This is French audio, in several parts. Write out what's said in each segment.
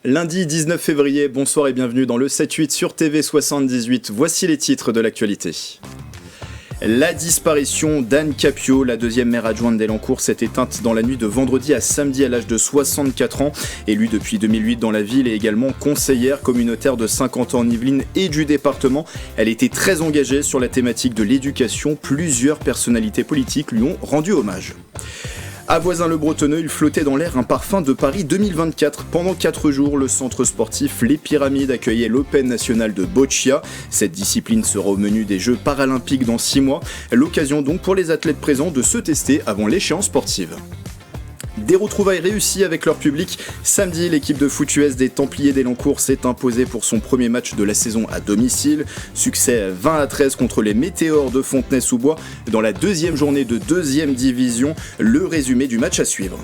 Lundi 19 février, bonsoir et bienvenue dans le 7-8 sur TV78. Voici les titres de l'actualité. La disparition d'Anne Capio, la deuxième maire adjointe d'Elancourt, s'est éteinte dans la nuit de vendredi à samedi à l'âge de 64 ans. Élue depuis 2008 dans la ville et également conseillère communautaire de 50 ans en Yvelines et du département, elle était très engagée sur la thématique de l'éducation. Plusieurs personnalités politiques lui ont rendu hommage. À Voisins-le-Bretonneux, il flottait dans l'air un parfum de Paris 2024. Pendant 4 jours, le centre sportif Les Pyramides accueillait l'Open national de Boccia. Cette discipline sera au menu des Jeux paralympiques dans 6 mois. L'occasion donc pour les athlètes présents de se tester avant l'échéance sportive. Des retrouvailles réussies avec leur public. Samedi, l'équipe de foot US des Templiers d'Elancourt s'est imposée pour son premier match de la saison à domicile. Succès 20-13 contre les Météores de Fontenay-sous-Bois dans la deuxième journée de deuxième division. Le résumé du match à suivre.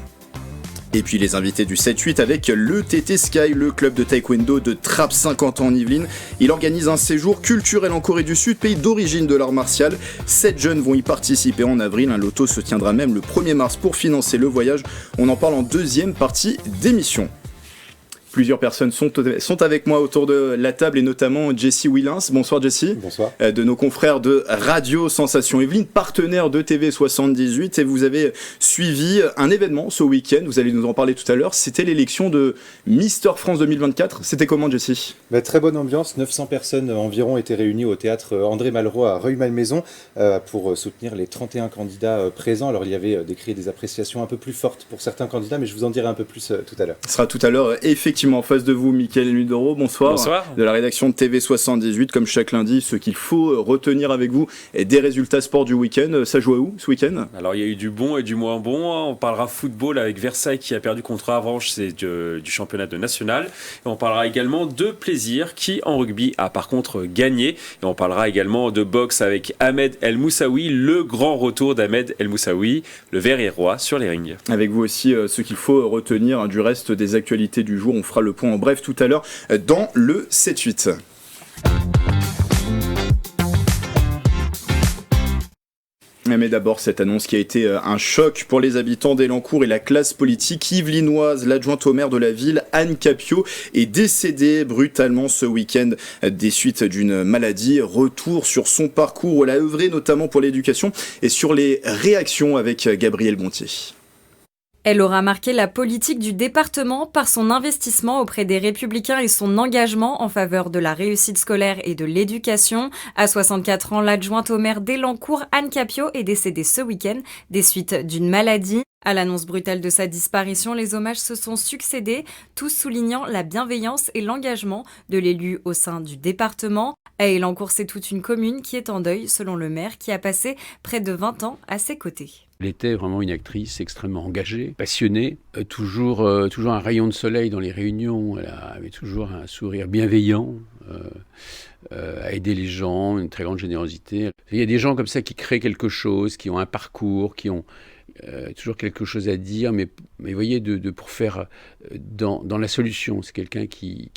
Et puis les invités du 7-8 avec le TT Sky, le club de taekwondo de Trappes 50 ans en Yvelines. Il organise un séjour culturel en Corée du Sud, pays d'origine de l'art martial. 7 jeunes vont y participer en avril. Un loto se tiendra même le 1er mars pour financer le voyage. On en parle en deuxième partie d'émission. Plusieurs personnes sont avec moi autour de la table et notamment Jessie Willens. Bonsoir Jessie. Bonsoir. De nos confrères de Radio Sensation Yvelines, partenaire de TV78. Et vous avez suivi un événement ce week-end, vous allez nous en parler tout à l'heure. C'était l'élection de Mister France 2024. C'était comment Jessie ? Très bonne ambiance, 900 personnes environ étaient réunies au théâtre André Malraux à Rueil-Malmaison pour soutenir les 31 candidats présents. Alors il y avait des cris et des appréciations un peu plus fortes pour certains candidats, mais je vous en dirai un peu plus tout à l'heure. Ce sera tout à l'heure, effectivement. En face de vous, Mickaël Ludoro, bonsoir. Bonsoir. De la rédaction de TV78, comme chaque lundi, ce qu'il faut retenir avec vous est des résultats sport du week-end. Ça jouait où ce week-end ? Alors il y a eu du bon et du moins bon. On parlera football avec Versailles qui a perdu contre Avranches, c'est du championnat de national. Et on parlera également de plaisir qui en rugby a par contre gagné. Et on parlera également de boxe avec Ahmed El Moussaoui, le grand retour d'Ahmed El Moussaoui, le Verriérois sur les rings. Avec vous aussi, ce qu'il faut retenir du reste des actualités du jour. On fera le point en bref tout à l'heure dans le 7-8. Mais d'abord, cette annonce qui a été un choc pour les habitants d'Elancourt et la classe politique yvelinoise. L'adjointe au maire de la ville, Anne Capio, est décédée brutalement ce week-end des suites d'une maladie. Retour sur son parcours où elle a œuvré notamment pour l'éducation et sur les réactions avec Gabriel Gontier. Elle aura marqué la politique du département par son investissement auprès des Républicains et son engagement en faveur de la réussite scolaire et de l'éducation. À 64 ans, l'adjointe au maire d'Elancourt, Anne Capio, est décédée ce week-end des suites d'une maladie. À l'annonce brutale de sa disparition, les hommages se sont succédés, tous soulignant la bienveillance et l'engagement de l'élu au sein du département. À Elancourt, c'est toute une commune qui est en deuil, selon le maire, qui a passé près de 20 ans à ses côtés. Elle était vraiment une actrice extrêmement engagée, passionnée, toujours un rayon de soleil dans les réunions. Elle avait toujours un sourire bienveillant, à aider les gens, une très grande générosité. Il y a des gens comme ça qui créent quelque chose, qui ont un parcours, qui ont toujours quelque chose à dire, mais vous voyez, pour faire dans la solution. C'est quelqu'un qui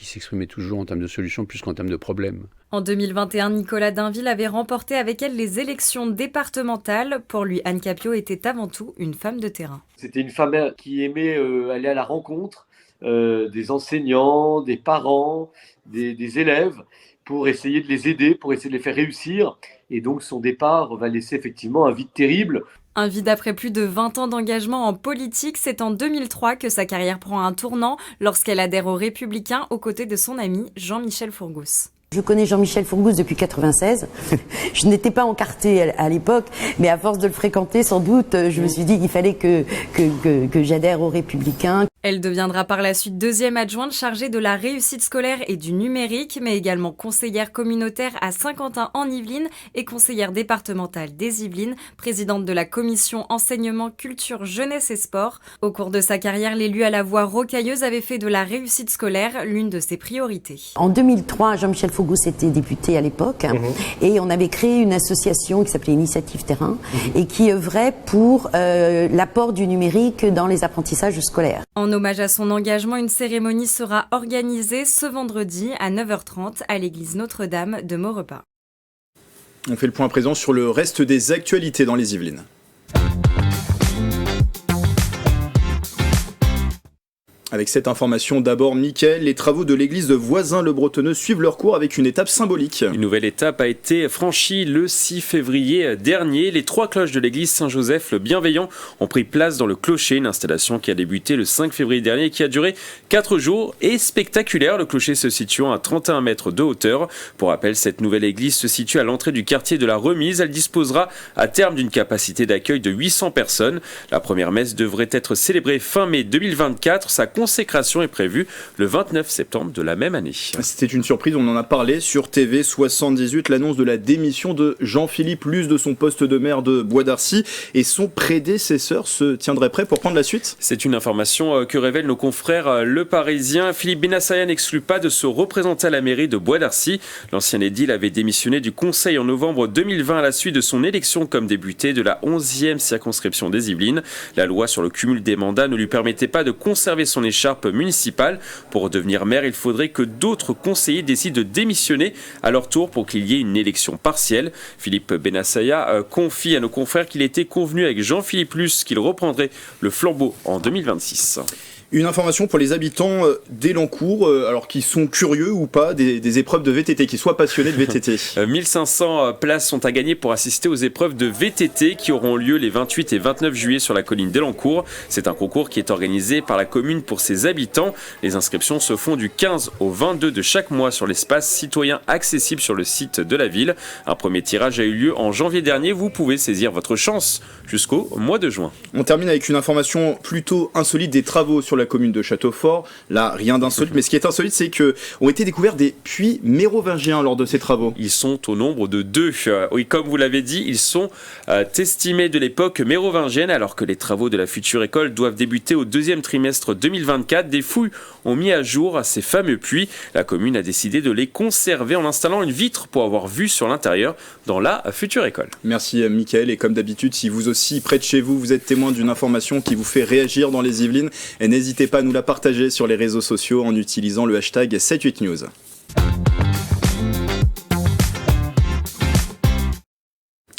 s'exprimait toujours en termes de solution plus qu'en termes de problèmes. En 2021, Nicolas Dainville avait remporté avec elle les élections départementales. Pour lui, Anne Capio était avant tout une femme de terrain. C'était une femme qui aimait aller à la rencontre des enseignants, des parents, des élèves, pour essayer de les aider, pour essayer de les faire réussir. Et donc son départ va laisser effectivement un vide terrible. Un vide après plus de 20 ans d'engagement en politique, c'est en 2003 que sa carrière prend un tournant lorsqu'elle adhère aux Républicains aux côtés de son ami Jean-Michel Fourgos. Je connais Jean-Michel Fourgos depuis 1996. Je n'étais pas encartée à l'époque, mais à force de le fréquenter, sans doute, je me suis dit qu'il fallait que j'adhère aux Républicains. Elle deviendra par la suite deuxième adjointe chargée de la réussite scolaire et du numérique, mais également conseillère communautaire à Saint-Quentin en Yvelines et conseillère départementale des Yvelines, présidente de la commission enseignement, culture, jeunesse et sport. Au cours de sa carrière, l'élu à la voix rocailleuse avait fait de la réussite scolaire l'une de ses priorités. En 2003, Jean-Michel Fourgos était député à l'époque et on avait créé une association qui s'appelait Initiative Terrain et qui œuvrait pour l'apport du numérique dans les apprentissages scolaires. En hommage à son engagement, une cérémonie sera organisée ce vendredi à 9h30 à l'église Notre-Dame de Maurepas. On fait le point à présent sur le reste des actualités dans les Yvelines. Avec cette information, d'abord, Mickaël, les travaux de l'église de Voisins-le-Bretonneux suivent leur cours avec une étape symbolique. Une nouvelle étape a été franchie le 6 février dernier. Les 3 cloches de l'église Saint-Joseph le Bienveillant ont pris place dans le clocher, une installation qui a débuté le 5 février dernier et qui a duré 4 jours et spectaculaire. Le clocher se situant à 31 mètres de hauteur. Pour rappel, cette nouvelle église se situe à l'entrée du quartier de la Remise. Elle disposera à terme d'une capacité d'accueil de 800 personnes. La première messe devrait être célébrée fin mai 2024. Sa consécration est prévue le 29 septembre de la même année. C'était une surprise, on en a parlé sur TV 78, l'annonce de la démission de Jean-Philippe Luz de son poste de maire de Bois d'Arcy et son prédécesseur se tiendrait prêt pour prendre la suite. C'est une information que révèlent nos confrères Le Parisien. Philippe Bennassaya n'exclut pas de se représenter à la mairie de Bois d'Arcy. L'ancien édile avait démissionné du conseil en novembre 2020 à la suite de son élection comme député de la 11e circonscription des Yvelines. La loi sur le cumul des mandats ne lui permettait pas de conserver son écharpe municipale. Pour devenir maire, il faudrait que d'autres conseillers décident de démissionner à leur tour pour qu'il y ait une élection partielle. Philippe Bennassaya confie à nos confrères qu'il était convenu avec Jean-Philippe Luz qu'il reprendrait le flambeau en 2026. Une information pour les habitants d'Elancourt, alors qui sont curieux ou pas des épreuves de VTT, qui soient passionnés de VTT. 1500 places sont à gagner pour assister aux épreuves de VTT qui auront lieu les 28 et 29 juillet sur la colline d'Elancourt. C'est un concours qui est organisé par la commune pour ses habitants. Les inscriptions se font du 15 au 22 de chaque mois sur l'espace citoyen accessible sur le site de la ville. Un premier tirage a eu lieu en janvier dernier. Vous pouvez saisir votre chance jusqu'au mois de juin. On termine avec une information plutôt insolite des travaux sur la commune de Châteaufort. Là, rien d'insolite, mais ce qui est insolite, c'est qu'ont été découverts des puits mérovingiens lors de ces travaux. Ils sont au nombre de 2. Oui, comme vous l'avez dit, ils sont estimés de l'époque mérovingienne, alors que les travaux de la future école doivent débuter au 2e trimestre 2024. Des fouilles ont mis à jour ces fameux puits. La commune a décidé de les conserver en installant une vitre pour avoir vue sur l'intérieur dans la future école. Merci Mickaël, et comme d'habitude, si vous aussi, près de chez vous, vous êtes témoin d'une information qui vous fait réagir dans les Yvelines, n'hésitez pas à nous la partager sur les réseaux sociaux en utilisant le hashtag 78news.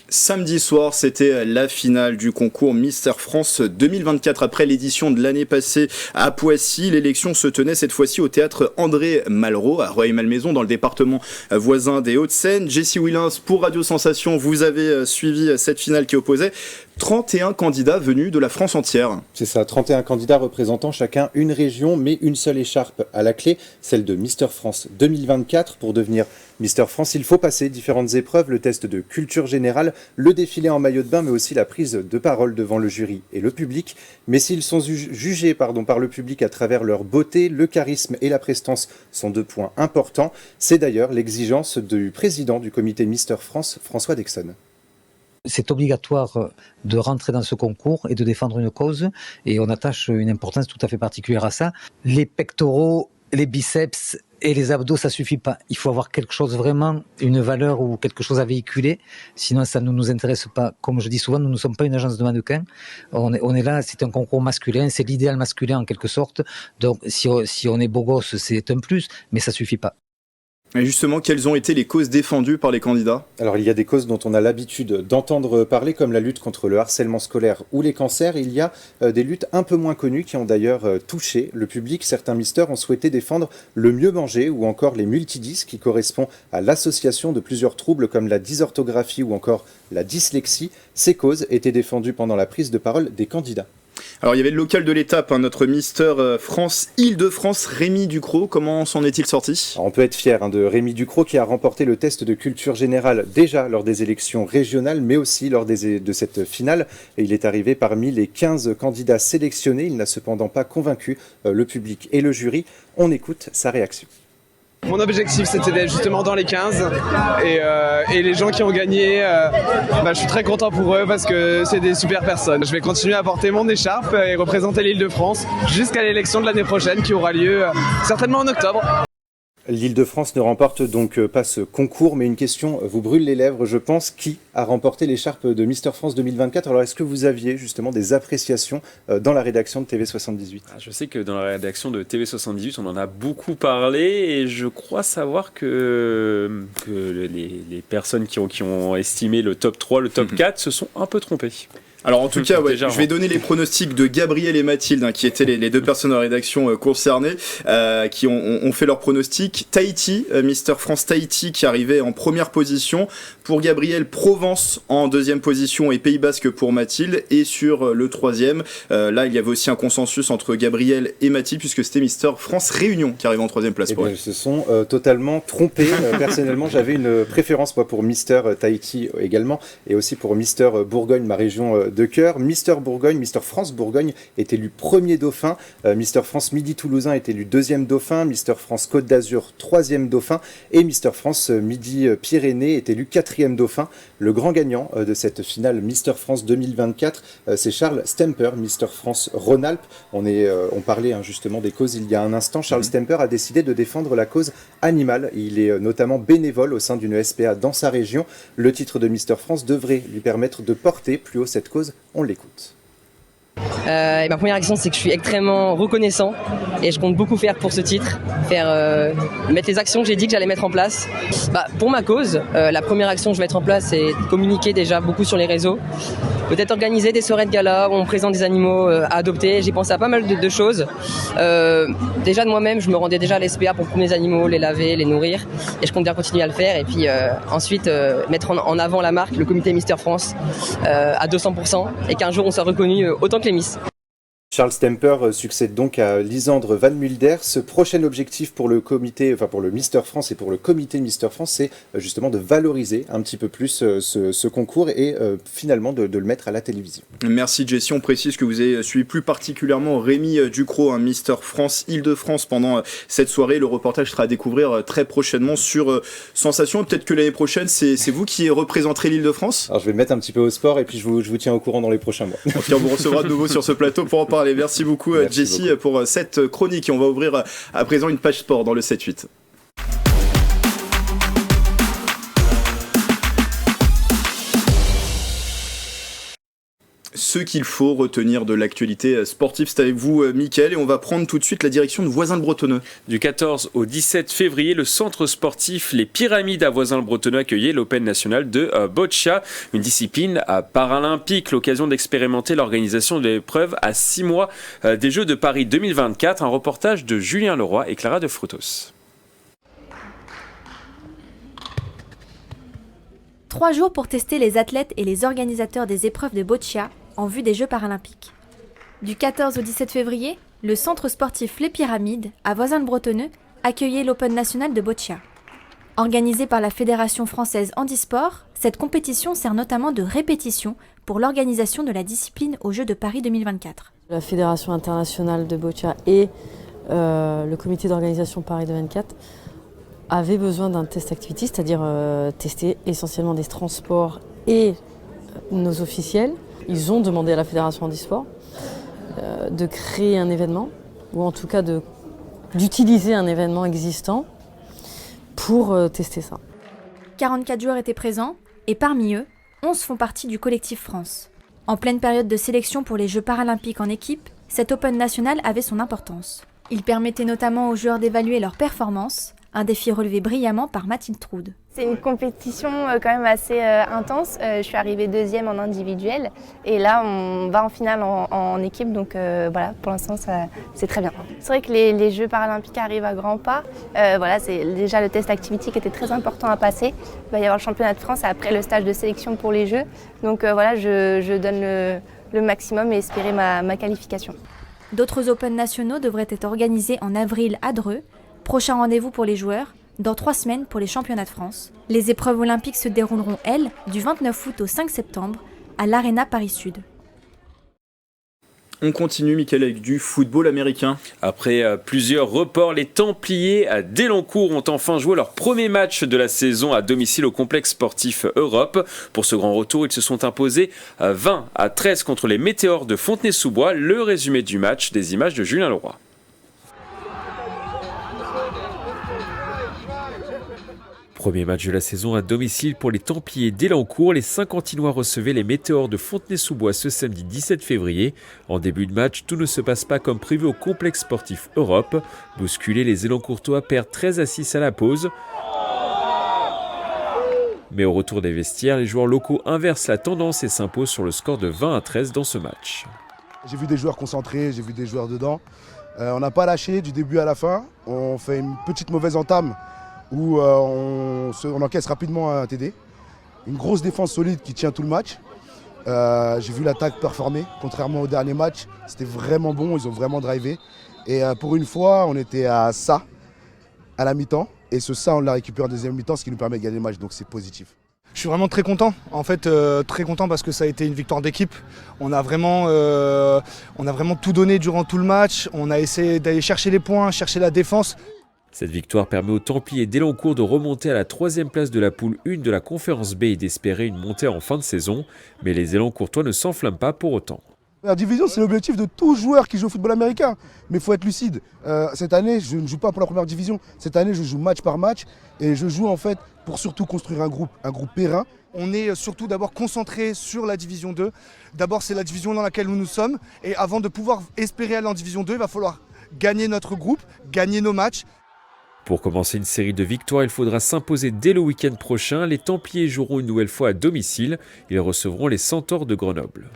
Samedi soir, c'était la finale du concours Mister France 2024. Après l'édition de l'année passée à Poissy, l'élection se tenait cette fois-ci au théâtre André Malraux à Rueil-Malmaison dans le département voisin des Hauts-de-Seine. Jessie Willens pour Radio Sensation, vous avez suivi cette finale qui opposait 31 candidats venus de la France entière. C'est ça, 31 candidats représentant chacun une région, mais une seule écharpe à la clé, celle de Mister France 2024. Pour devenir Mister France, il faut passer différentes épreuves, le test de culture générale, le défilé en maillot de bain, mais aussi la prise de parole devant le jury et le public. Mais s'ils sont jugés par le public à travers leur beauté, le charisme et la prestance sont 2 points importants. C'est d'ailleurs l'exigence du président du comité Mister France, François Dexon. C'est obligatoire de rentrer dans ce concours et de défendre une cause, et on attache une importance tout à fait particulière à ça. Les pectoraux, les biceps et les abdos, ça suffit pas. Il faut avoir quelque chose vraiment, une valeur ou quelque chose à véhiculer, sinon ça ne nous intéresse pas. Comme je dis souvent, nous ne sommes pas une agence de mannequins. On est là, c'est un concours masculin, c'est l'idéal masculin en quelque sorte. Donc si on est beau gosse, c'est un plus, mais ça suffit pas. Et justement, quelles ont été les causes défendues par les candidats ? Alors, il y a des causes dont on a l'habitude d'entendre parler, comme la lutte contre le harcèlement scolaire ou les cancers. Il y a des luttes un peu moins connues qui ont d'ailleurs touché le public. Certains misters ont souhaité défendre le mieux manger ou encore les multidys, qui correspond à l'association de plusieurs troubles comme la dysorthographie ou encore la dyslexie. Ces causes étaient défendues pendant la prise de parole des candidats. Alors il y avait le local de l'étape, notre Mister France Île-de-France, Rémi Ducrot. Comment s'en est-il sorti ? Alors, on peut être fier de Rémi Ducrot qui a remporté le test de culture générale déjà lors des élections régionales, mais aussi lors de cette finale. Et il est arrivé parmi les 15 candidats sélectionnés. Il n'a cependant pas convaincu le public et le jury. On écoute sa réaction. Mon objectif, c'était d'être justement dans les 15 et les gens qui ont gagné, je suis très content pour eux parce que c'est des super personnes. Je vais continuer à porter mon écharpe et représenter l'Île-de-France jusqu'à l'élection de l'année prochaine qui aura lieu certainement en octobre. L'Île-de-France ne remporte donc pas ce concours, mais une question vous brûle les lèvres, je pense. Qui a remporté l'écharpe de Mister France 2024 ? Alors, est-ce que vous aviez justement des appréciations dans la rédaction de TV78 ? Je sais que dans la rédaction de TV78, on en a beaucoup parlé et je crois savoir que les personnes qui ont estimé le top 3, le top 4 se sont un peu trompées. Alors en tout cas, ouais, Déjà, je vais donner les pronostics de Gabriel et Mathilde, qui étaient les deux personnes de la rédaction concernées, qui ont fait leurs pronostics. Tahiti, Mister France Tahiti, qui arrivait en première position. Pour Gabriel, Provence en deuxième position et Pays Basque pour Mathilde. Et sur le troisième, là, il y avait aussi un consensus entre Gabriel et Mathilde, puisque c'était Mister France Réunion qui arrivait en troisième place. Ils se sont totalement trompés. Personnellement, j'avais une préférence moi, pour Mister Tahiti également, et aussi pour Mister Bourgogne, ma région de cœur. Mister Bourgogne, Mister France Bourgogne est élu premier dauphin. Mister France Midi Toulousain est élu deuxième dauphin. Mister France Côte d'Azur, troisième dauphin. Et Mister France Midi Pyrénées est élu quatrième dauphin. Le grand gagnant de cette finale Mister France 2024, c'est Charles Stemper, Mister France Rhône-Alpes. On parlait justement des causes il y a un instant. Charles Stemper a décidé de défendre la cause animale. Il est notamment bénévole au sein d'une SPA dans sa région. Le titre de Mister France devrait lui permettre de porter plus haut cette cause. On l'écoute. Et ma première action, c'est que je suis extrêmement reconnaissant et je compte beaucoup faire pour ce titre, mettre les actions que j'ai dit que j'allais mettre en place. Pour ma cause, la première action que je vais mettre en place, c'est communiquer déjà beaucoup sur les réseaux, peut-être organiser des soirées de gala où on présente des animaux à adopter. J'ai pensé à pas mal de choses. Déjà de moi-même, je me rendais déjà à l'SPA pour prendre les animaux, les laver, les nourrir, et je compte bien continuer à le faire. Et puis ensuite mettre en avant la marque, le comité Mister France à 200%, et qu'un jour on soit reconnu autant que les Miss. Charles Stemper succède donc à Lisandre Van Mulder. Ce prochain objectif pour le comité, pour le Mister France et pour le comité Mister France, c'est justement de valoriser un petit peu plus ce concours et finalement de le mettre à la télévision. Merci Jessie, on précise que vous avez suivi plus particulièrement Rémi Ducrot, Mister France Île-de-France pendant cette soirée. Le reportage sera à découvrir très prochainement sur Sensation. Peut-être que l'année prochaine, c'est vous qui représenterez l'Île-de-France. Alors je vais me mettre un petit peu au sport et puis je vous tiens au courant dans les prochains mois. En tout cas, on vous recevra de nouveau sur ce plateau pour en parler. Merci beaucoup Jessie pour cette chronique. Et on va ouvrir à présent une page sport dans le 7-8. Ce qu'il faut retenir de l'actualité sportive, c'est avec vous Mickaël, et on va prendre tout de suite la direction de Voisins-le-Bretonneux. Du 14 au 17 février, le centre sportif Les Pyramides à Voisins-le-Bretonneux accueillait l'Open national de boccia, une discipline paralympique, l'occasion d'expérimenter l'organisation de l'épreuve à 6 mois des Jeux de Paris 2024. Un reportage de Julien Leroy et Clara de Frutos. 3 jours pour tester les athlètes et les organisateurs des épreuves de boccia en vue des Jeux paralympiques. Du 14 au 17 février, le centre sportif Les Pyramides, à Voisins-le-Bretonneux, accueillait l'Open national de boccia. Organisée par la Fédération française handisport, cette compétition sert notamment de répétition pour l'organisation de la discipline aux Jeux de Paris 2024. La Fédération internationale de boccia et le comité d'organisation Paris 2024 avaient besoin d'un test activity, c'est-à-dire tester essentiellement des transports et nos officiels. Ils ont demandé à la Fédération handisport de créer un événement, ou en tout cas d'utiliser un événement existant pour tester ça. 44 joueurs étaient présents, et parmi eux, 11 font partie du collectif France. En pleine période de sélection pour les Jeux paralympiques en équipe, cet Open national avait son importance. Il permettait notamment aux joueurs d'évaluer leurs performances, un défi relevé brillamment par Mathilde Troude. C'est une compétition quand même assez intense. Je suis arrivée 2e en individuel et là on va en finale en équipe, donc voilà, pour l'instant c'est très bien. C'est vrai que les Jeux paralympiques arrivent à grands pas. C'est déjà le test activity qui était très important à passer. Il va y avoir le championnat de France et après le stage de sélection pour les Jeux. Donc je donne le maximum et espérer ma qualification. D'autres Open nationaux devraient être organisés en avril à Dreux. Prochain rendez-vous pour les joueurs, dans 3 semaines pour les championnats de France. Les épreuves olympiques se dérouleront, elles, du 29 août au 5 septembre, à l'Arena Paris-Sud. On continue, Mickaël, avec du football américain. Après plusieurs reports, les Templiers d'Elancourt ont enfin joué leur premier match de la saison à domicile au complexe sportif Europe. Pour ce grand retour, ils se sont imposés 20-13 contre les Météores de Fontenay-sous-Bois. Le résumé du match, des images de Julien Leroy. Premier match de la saison à domicile pour les Templiers d'Elancourt. Les Saint-Quentinois recevaient les Météores de Fontenay-sous-Bois ce samedi 17 février. En début de match, tout ne se passe pas comme prévu au complexe sportif Europe. Bousculés, les Elancourtois perdent 13-6 à la pause. Mais au retour des vestiaires, les joueurs locaux inversent la tendance et s'imposent sur le score de 20-13 dans ce match. J'ai vu des joueurs concentrés, j'ai vu des joueurs dedans. On n'a pas lâché du début à la fin. On fait une petite mauvaise entame où on encaisse rapidement un TD. Une grosse défense solide qui tient tout le match. J'ai vu l'attaque performer, contrairement au dernier match. C'était vraiment bon, ils ont vraiment drivé. Et pour une fois, on était à ça, à la mi-temps. Et ça, on l'a récupéré en deuxième mi-temps, ce qui nous permet de gagner le match, donc c'est positif. Je suis vraiment très content, en fait, très content parce que ça a été une victoire d'équipe. On a vraiment tout donné durant tout le match. On a essayé d'aller chercher les points, chercher la défense. Cette victoire permet aux Templiers d'Elancourt de remonter à la 3e place de la poule 1 de la Conférence B et d'espérer une montée en fin de saison. Mais les Elancourtois ne s'enflamment pas pour autant. La division, c'est l'objectif de tout joueur qui joue au football américain. Mais il faut être lucide. Cette année, je ne joue pas pour la première division. Cette année, je joue match par match. Et je joue en fait pour surtout construire un groupe périn. On est surtout d'abord concentré sur la division 2. D'abord, c'est la division dans laquelle nous sommes. Et avant de pouvoir espérer aller en division 2, il va falloir gagner notre groupe, gagner nos matchs. Pour commencer une série de victoires, il faudra s'imposer dès le week-end prochain. Les Templiers joueront une nouvelle fois à domicile. Ils recevront les Centaures de Grenoble.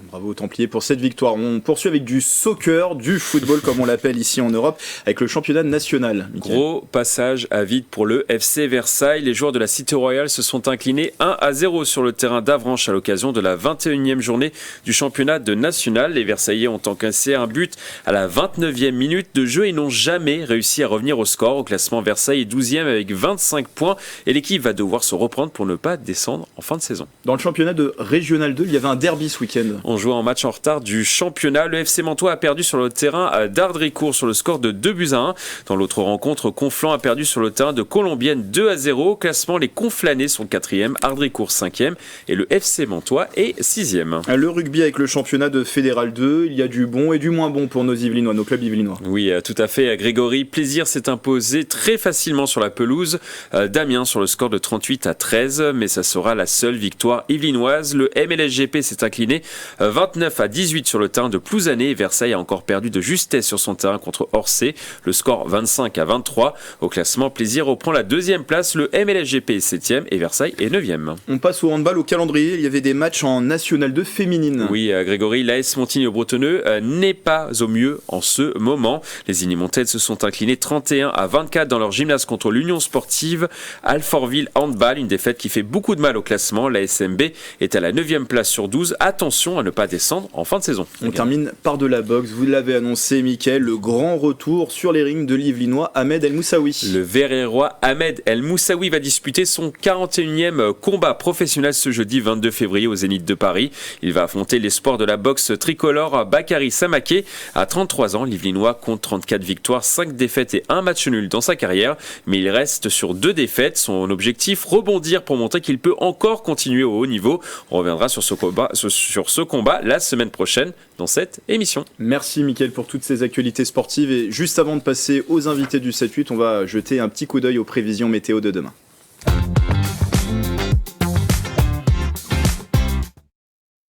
Bravo aux Templiers pour cette victoire. On poursuit avec du soccer, du football comme on l'appelle ici en Europe, avec le championnat national. Mickaël. Gros passage à vide pour le FC Versailles. Les joueurs de la Cité Royale se sont inclinés 1-0 sur le terrain d'Avranches à l'occasion de la 21e journée du championnat de national. Les Versaillais ont encaissé un but à la 29e minute de jeu et n'ont jamais réussi à revenir au score. Au classement, Versailles est 12e avec 25 points et l'équipe va devoir se reprendre pour ne pas descendre en fin de saison. Dans le championnat de Régional 2, il y avait un derby ce week-end. On joue en match en retard du championnat. Le FC Mantois a perdu sur le terrain d'Ardricourt sur le score de 2-1. Dans l'autre rencontre, Conflans a perdu sur le terrain de Colombienne 2-0. Au classement, les Conflanais sont 4e, Ardricourt 5e et le FC Mantois est 6e. Le rugby avec le championnat de Fédéral 2, il y a du bon et du moins bon pour nos Yvelinois, nos clubs yvelinois. Oui, tout à fait. Grégory Plaisir s'est imposé très facilement sur la pelouse d'Amiens sur le score de 38-13, mais ça sera la seule victoire yvelinoise. Le MLSGP s'est incliné 29-18 sur le terrain de Plouzané et Versailles a encore perdu de justesse sur son terrain contre Orsay. Le score 25-23. Au classement, Plaisir reprend la 2e place. Le MLSGP est 7e et Versailles est 9e. On passe au handball, au calendrier. Il y avait des matchs en National 2 féminine. Oui, Grégory, l'AS Montigny-Bretonneux n'est pas au mieux en ce moment. Les Inimontais se sont inclinés 31-24 dans leur gymnase contre l'Union Sportive Alfortville Handball. Une défaite qui fait beaucoup de mal au classement. La SMB est à la 9e place sur 12. Attention à ne pas descendre en fin de saison. On termine par de la boxe. Vous l'avez annoncé, Mickaël, le grand retour sur les rings de l'Yvelinois Ahmed El Moussaoui. Le Vérérois Ahmed El Moussaoui va disputer son 41e combat professionnel ce jeudi 22 février au Zénith de Paris. Il va affronter l'espoir de la boxe tricolore Bakary Samaké. À 33 ans, l'Yvelinois compte 34 victoires, 5 défaites et 1 match nul dans sa carrière. Mais il reste sur 2 défaites. Son objectif, rebondir pour montrer qu'il peut encore continuer au haut niveau. On reviendra sur ce combat la semaine prochaine dans cette émission. Merci Mickaël pour toutes ces actualités sportives et juste avant de passer aux invités du 7-8, on va jeter un petit coup d'œil aux prévisions météo de demain.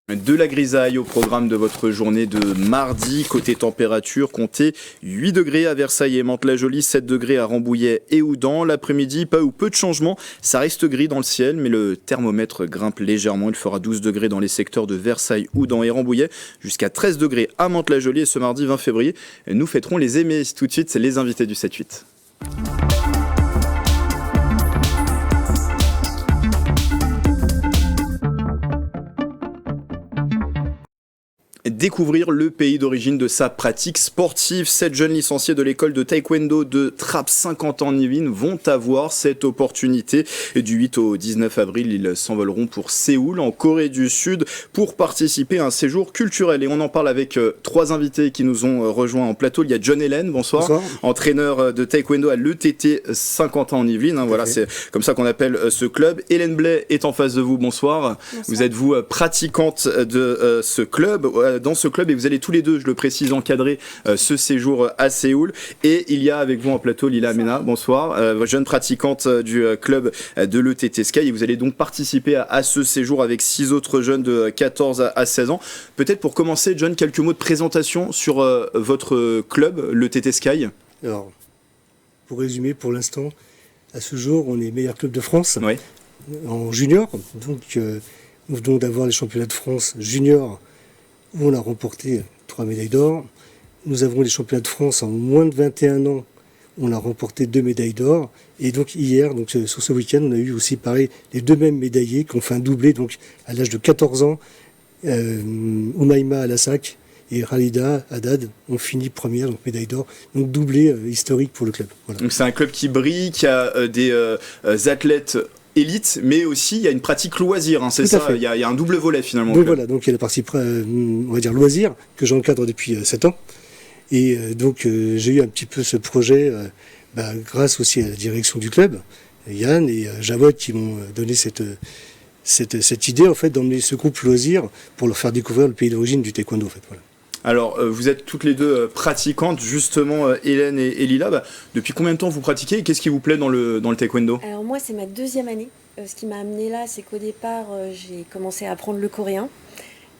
De la grisaille au programme de votre journée de mardi. Côté température, comptez 8 degrés à Versailles et Mantes-la-Jolie, 7 degrés à Rambouillet et Houdan. L'après-midi, pas ou peu de changements. Ça reste gris dans le ciel, mais le thermomètre grimpe légèrement. Il fera 12 degrés dans les secteurs de Versailles, Houdan et Rambouillet, jusqu'à 13 degrés à Mantes-la-Jolie. Et ce mardi 20 février, nous fêterons les aimés. Tout de suite, c'est les invités du 7-8. Découvrir le pays d'origine de sa pratique sportive. 7 jeunes licenciés de l'école de taekwondo de Trappes Saint-Quentin-en-Yvelines vont avoir cette opportunité. Du 8 au 19 avril, ils s'envoleront pour Séoul, en Corée du Sud, pour participer à un séjour culturel. Et on en parle avec 3 invités qui nous ont rejoints en plateau. Il y a John Hélène, bonsoir, entraîneur de taekwondo à l'ETT Saint-Quentin-en-Yvelines. Voilà, c'est comme ça qu'on appelle ce club. Hélène Blais est en face de vous, bonsoir. Vous êtes, vous, pratiquante de ce club. Dans dans ce club et vous allez tous les deux, je le précise, encadrer ce séjour à Séoul. Et il y a avec vous en plateau Lila Amena, bonsoir, jeune pratiquante du club de l'ETT Sky. Et vous allez donc participer à ce séjour avec 6 autres jeunes de 14 à 16 ans. Peut-être pour commencer, John, quelques mots de présentation sur votre club, l'ETT Sky. Alors, pour résumer, pour l'instant, à ce jour, on est meilleur club de France en junior. Donc, nous venons d'avoir les championnats de France junior où on a remporté 3 médailles d'or. Nous avons les championnats de France en moins de 21 ans où on a remporté 2 médailles d'or. Et donc hier, donc, sur ce week-end, on a eu aussi pareil les 2 mêmes médaillés qui ont fait un doublé. Donc à l'âge de 14 ans, Oumaima Alassak et Khalida Haddad ont fini première, donc médaille d'or. Donc doublé historique pour le club. Voilà. Donc c'est un club qui brille, qui a des athlètes élite, mais aussi il y a une pratique loisir, hein, c'est ça, il y a un double volet finalement. Donc voilà, donc il y a la partie on va dire loisir que j'encadre depuis 7 ans et donc j'ai eu un petit peu ce projet grâce aussi à la direction du club, Yann et Jawad qui m'ont donné cette idée en fait d'emmener ce groupe loisir pour leur faire découvrir le pays d'origine du taekwondo en fait. Voilà. Alors, vous êtes toutes les deux pratiquantes, justement, Hélène et Lila. Depuis combien de temps vous pratiquez et qu'est-ce qui vous plaît dans le taekwondo ? Alors moi, c'est ma 2e année. Ce qui m'a amenée là, c'est qu'au départ, j'ai commencé à apprendre le coréen.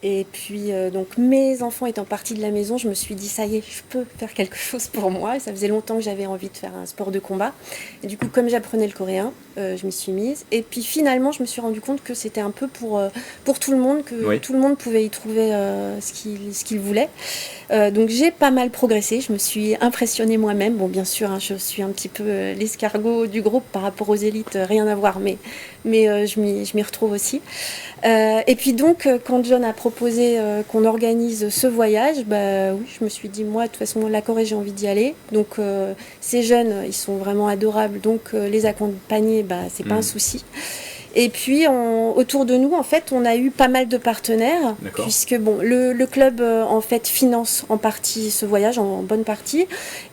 Et puis, donc, mes enfants étant partis de la maison, je me suis dit, ça y est, je peux faire quelque chose pour moi. Et ça faisait longtemps que j'avais envie de faire un sport de combat. Et du coup, comme j'apprenais le coréen, je m'y suis mise. Et puis, finalement, je me suis rendu compte que c'était un peu pour tout le monde, que tout le monde pouvait y trouver ce qu'il voulait. Donc, j'ai pas mal progressé. Je me suis impressionnée moi-même. Bon, bien sûr, hein, je suis un petit peu l'escargot du groupe par rapport aux élites, rien à voir, mais je m'y retrouve aussi. Et puis donc, quand John a proposé qu'on organise ce voyage, oui, je me suis dit, moi, de toute façon, la Corée, j'ai envie d'y aller. Donc, ces jeunes, ils sont vraiment adorables. Donc, les accompagner, c'est pas un souci. Et puis, autour de nous, en fait, on a eu pas mal de partenaires, puisque bon, le club, en fait, finance en partie ce voyage, en bonne partie.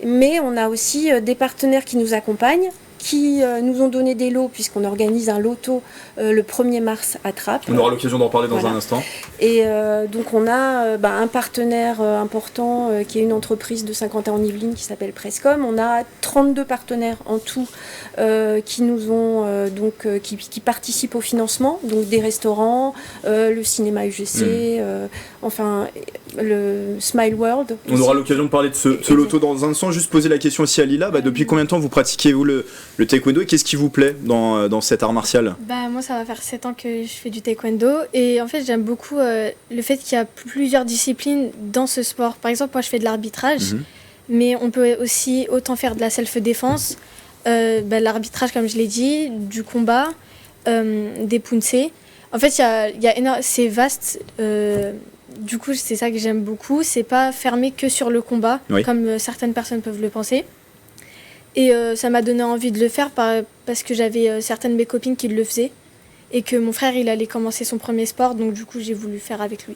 Mais on a aussi des partenaires qui nous accompagnent, qui nous ont donné des lots, puisqu'on organise un loto le 1er mars à Trappes. On aura l'occasion d'en parler dans un instant. Et donc on a un partenaire important qui est une entreprise de Saint-Quentin en Yvelines qui s'appelle Prescom. On a 32 partenaires en tout qui nous ont qui participent au financement, donc des restaurants, le cinéma UGC, enfin le Smile World. On aura l'occasion de parler de ce loto dans un instant. Juste poser la question aussi à Lila, depuis combien de temps vous pratiquez-vous le taekwondo et qu'est-ce qui vous plaît dans cet art martial ? Moi, ça va faire 7 ans que je fais du taekwondo et en fait, j'aime beaucoup le fait qu'il y a plusieurs disciplines dans ce sport. Par exemple, moi, je fais de l'arbitrage, mais on peut aussi autant faire de la self-défense, l'arbitrage, comme je l'ai dit, du combat, des punsei. En fait, c'est vaste. Du coup, c'est ça que j'aime beaucoup. C'est pas fermé que sur le combat, comme certaines personnes peuvent le penser. Et ça m'a donné envie de le faire parce que j'avais certaines de mes copines qui le faisaient et que mon frère, il allait commencer son premier sport, donc du coup, j'ai voulu faire avec lui.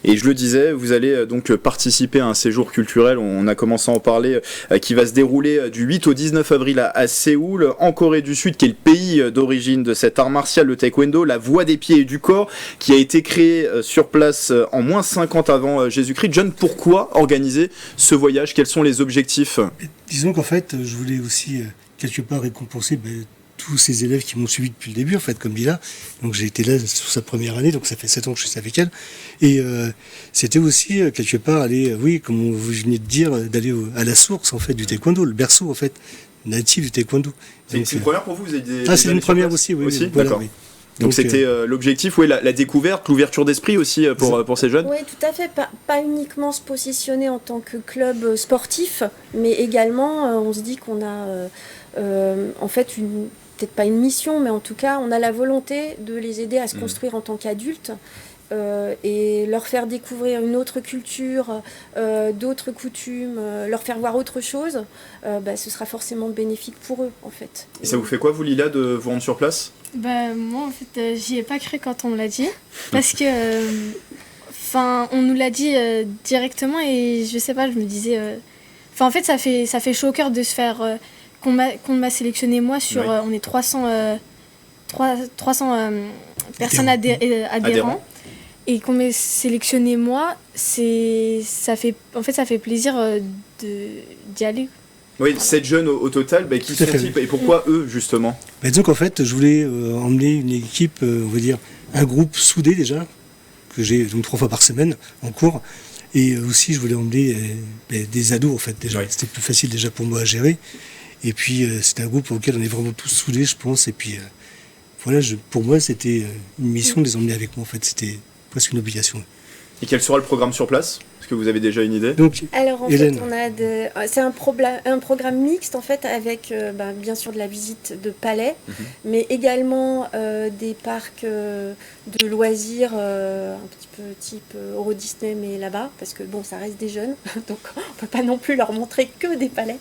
Et je le disais, vous allez donc participer à un séjour culturel, on a commencé à en parler, qui va se dérouler du 8 au 19 avril à Séoul, en Corée du Sud, qui est le pays d'origine de cet art martial, le taekwondo, la voie des pieds et du corps, qui a été créé sur place en moins 50 avant Jésus-Christ. John, pourquoi organiser ce voyage ? Quels sont les objectifs ? Disons qu'en fait, je voulais aussi quelque part récompenser tous ces élèves qui m'ont suivi depuis le début, en fait, comme Lila. Donc j'ai été là sur sa première année, donc ça fait 7 ans que je suis avec elle. Et c'était aussi, quelque part, aller, comme vous venez de dire, d'aller à la source, en fait, du taekwondo, le berceau, en fait, natif du taekwondo. C'est une première pour vous, vous avez c'est une première aussi, oui. Voilà, d'accord. Oui. Donc c'était l'objectif, la découverte, l'ouverture d'esprit aussi pour ces jeunes. Oui, tout à fait. Pas uniquement se positionner en tant que club sportif, mais également, on se dit qu'on a en fait peut-être pas une mission, mais en tout cas, on a la volonté de les aider à se construire en tant qu'adultes et leur faire découvrir une autre culture, d'autres coutumes, leur faire voir autre chose, ce sera forcément bénéfique pour eux, en fait. Et ça vous fait quoi, vous, Lila, de vous rendre sur place ? Moi, en fait, j'y ai pas cru quand on me l'a dit, parce que, on nous l'a dit directement et je sais pas, je me disais, en fait, ça fait chaud au cœur de se faire qu'on m'a sélectionné moi sur, on est 300 personnes adhérents. et qu'on m'ait sélectionné moi, ça fait plaisir d'y aller. Oui, 7 jeunes au total, qui sont-ils et pourquoi eux justement? Donc en fait, je voulais emmener une équipe, on va dire un groupe soudé déjà, que j'ai donc 3 fois par semaine en cours, et aussi je voulais emmener des ados en fait déjà. Ouais. C'était plus facile déjà pour moi à gérer, et puis c'était un groupe auquel on est vraiment tous soudés, je pense, et puis voilà, pour moi c'était une mission de les emmener avec moi en fait, c'était presque une obligation. Et quel sera le programme sur place? Est-ce que vous avez déjà une idée? Donc, alors en Hélène. fait, c'est un programme mixte en fait avec bien sûr de la visite de palais, mais également des parcs de loisirs un petit peu type Euro Disney mais là-bas, parce que bon, ça reste des jeunes, donc on peut pas non plus leur montrer que des palais.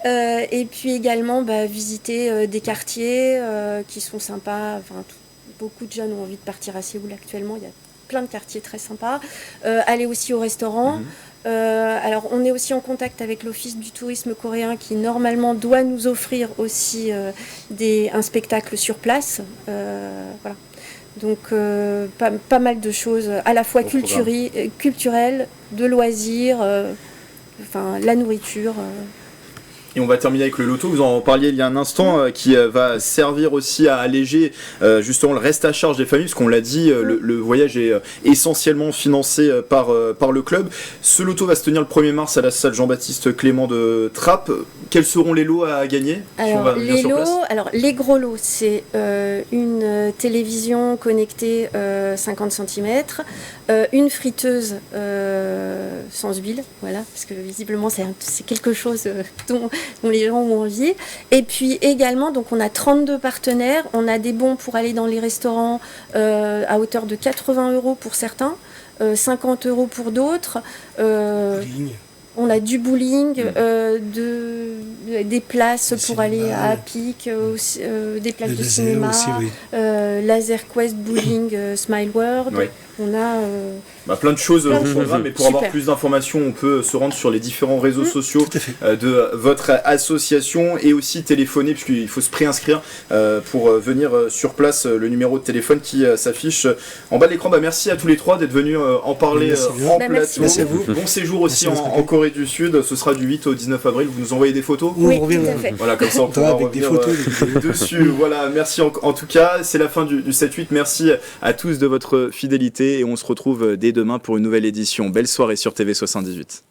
Et puis également visiter des quartiers qui sont sympas. Enfin, beaucoup de jeunes ont envie de partir à Séoul actuellement. Il y a plein de quartiers très sympas. Aller aussi au restaurant. Alors, on est aussi en contact avec l'Office du tourisme coréen qui, normalement, doit nous offrir aussi un spectacle sur place. Voilà. Donc, pas mal de choses, à la fois culturelles, de loisirs, la nourriture. Et on va terminer avec le loto, vous en parliez il y a un instant, qui va servir aussi à alléger justement le reste à charge des familles, parce qu'on l'a dit, le voyage est essentiellement financé par le club. Ce loto va se tenir le 1er mars à la salle Jean-Baptiste Clément de Trappes. Quels seront les lots à gagner? Les gros lots, c'est une télévision connectée 50 cm, une friteuse sans huile, voilà, parce que visiblement c'est quelque chose dont les gens ont envie. Et puis également, donc on a 32 partenaires, on a des bons pour aller dans les restaurants à hauteur de 80 € pour certains, 50 € pour d'autres. On a du bowling, des places pour aller à Pic, des places de cinéma, aussi, oui. Laser Quest, bowling, Smile World. Oui. On a plein de choses au programme, mais pour avoir plus d'informations, on peut se rendre sur les différents réseaux sociaux de votre association et aussi téléphoner, puisqu'il faut se préinscrire pour venir sur place, le numéro de téléphone qui s'affiche en bas de l'écran. Merci à tous les trois d'être venus en parler en plateau. Merci à vous. Bon séjour aussi en Corée du Sud, ce sera du 8 au 19 avril. Vous nous envoyez des photos? Oui, tout à fait. Voilà, comme ça on pourra revenir dessus. Voilà, merci en tout cas, c'est la fin du 7-8. Merci à tous de votre fidélité et on se retrouve dès demain pour une nouvelle édition. Belle soirée sur TV78.